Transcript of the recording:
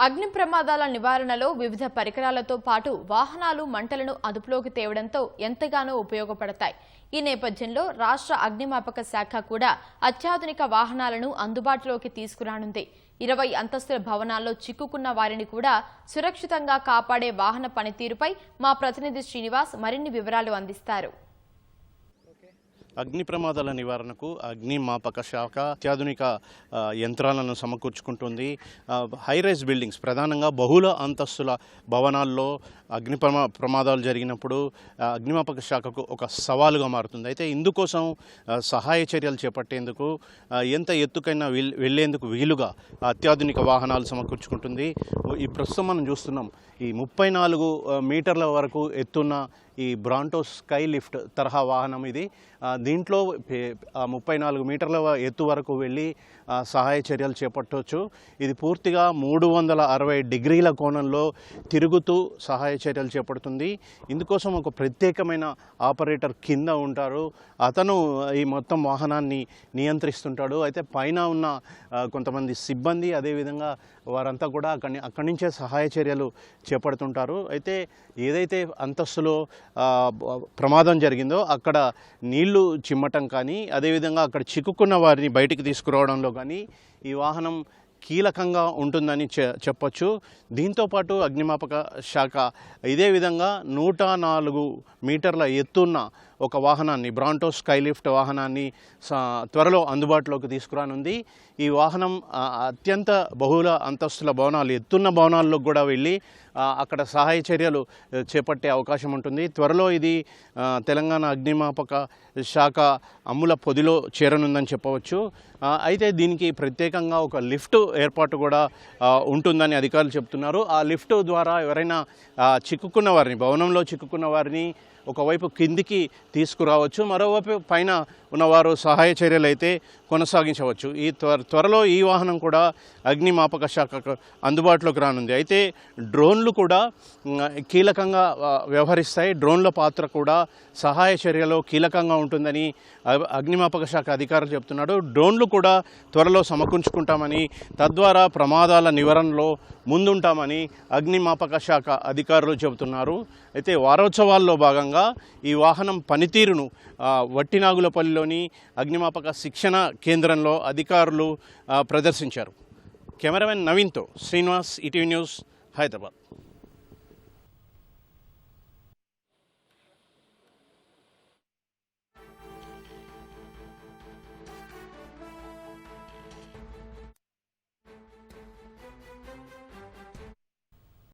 అగ్ని ప్రమాదాల నివారణలో వివిధ పరికరాలతో పాటు వాహనాలు మంటలను అదుపులోకి తేవడంతో ఎంతగానో ఉపయోగపడతాయి. ఈ నేపథ్యంలో రాష్ట్ర అగ్నిమాపక శాఖ కూడా అత్యాధునిక వాహనాలను అందుబాటులోకి తీసుకురానుంది. 20 అంతస్తుల భవనాల్లో చిక్కుకున్న వారిని కూడా సురక్షితంగా కాపాడే వాహన పనితీరుపై మా ప్రతినిధి శ్రీనివాస్ మరిన్ని వివరాలు అందిస్తారు. అగ్ని ప్రమాదాల నివారణకు అగ్నిమాపక శాఖ అత్యాధునిక యంత్రాలను సమకూర్చుకుంటుంది. హైరైజ్ బిల్డింగ్స్, ప్రధానంగా బహుళ అంతస్తుల భవనాల్లో అగ్ని ప్రమాదాలు జరిగినప్పుడు అగ్నిమాపక శాఖకు ఒక సవాలుగా మారుతుంది. అయితే ఇందుకోసం సహాయ చర్యలు చేపట్టేందుకు ఎంత ఎత్తుకైనా వెళ్లేందుకు వీలుగా అత్యాధునిక వాహనాలు సమకూర్చుకుంటుంది. ఈ ప్రస్తుతం మనం చూస్తున్నాం, ఈ 34 మీటర్ల వరకు ఎత్తున్న ఈ బ్రాంటో స్కై లిఫ్ట్ తరహా వాహనం ఇది. దీంట్లో 34 మీటర్ల ఎత్తు వరకు వెళ్ళి సహాయ చర్యలు చేపట్టవచ్చు. ఇది పూర్తిగా 360 డిగ్రీల కోణంలో తిరుగుతూ సహాయ చర్యలు చేపడుతుంది. ఇందుకోసం ఒక ప్రత్యేకమైన ఆపరేటర్ కింద ఉంటారు. అతను ఈ మొత్తం వాహనాన్ని నియంత్రిస్తుంటాడు. అయితే పైన ఉన్న కొంతమంది సిబ్బంది, అదేవిధంగా వారంతా కూడా అక్కడి నుంచే సహాయ చర్యలు చేపడుతుంటారు. అయితే ఏదైతే అంతస్తులో ప్రమాదం జరిగిందో అక్కడ నీళ్లు చిమ్మటం కానీ, అదేవిధంగా అక్కడ చిక్కుకున్న వారిని బయటికి తీసుకురావడంలో కానీ ఈ వాహనం కీలకంగా ఉంటుందని చెప్పొచ్చు. దీంతోపాటు అగ్నిమాపక శాఖ ఇదే విధంగా 104 మీటర్ల ఎత్తున్న ఒక వాహనాన్ని, బ్రాంటో స్కై లిఫ్ట్ వాహనాన్ని త్వరలో అందుబాటులోకి తీసుకురానుంది. ఈ వాహనం అత్యంత బహుళ అంతస్తుల భవనాలు, ఎత్తున్న భవనాల్లో కూడా వెళ్ళి అక్కడ సహాయ చర్యలు చేపట్టే అవకాశం ఉంటుంది. త్వరలో ఇది తెలంగాణ అగ్నిమాపక శాఖ అమ్ముల పొదిలో చేరనుందని చెప్పవచ్చు. అయితే దీనికి ప్రత్యేకంగా ఒక లిఫ్ట్ ఏర్పాటు కూడా ఉంటుందని అధికారులు చెప్తున్నారు. ఆ లిఫ్ట్ ద్వారా ఎవరైనా చిక్కుకున్న వారిని, భవనంలో చిక్కుకున్న వారిని ఒకవైపు కిందికి తీసుకురావచ్చు, మరోవైపు పైన ఉన్నవారు సహాయ చర్యలు అయితే కొనసాగించవచ్చు. ఈ త్వరలో ఈ వాహనం కూడా అగ్నిమాపక శాఖకు అందుబాటులోకి రానుంది. అయితే డ్రోన్లు కూడా కీలకంగా వ్యవహరిస్తాయి. డ్రోన్ల పాత్ర కూడా సహాయ చర్యలో కీలకంగా ఉంటుందని అగ్నిమాపక శాఖ అధికారులు చెప్తున్నాడు. డ్రోన్లు కూడా త్వరలో సమకూర్చుకుంటామని, తద్వారా ప్రమాదాల నివారణలో ముందుంటామని అగ్నిమాపక శాఖ అధికారులు చెబుతున్నారు. అయితే వారోత్సవాల్లో భాగంగా ఈ వాహనం పనితీరును వట్టినాగులపల్లిలోని అగ్నిమాపక శిక్షణ కేంద్రంలో అధికారులు ప్రదర్శించారు. కెమెరామెన్ నవీన్తో శ్రీనివాస్, ఈటీవీ న్యూస్, హైదరాబాద్.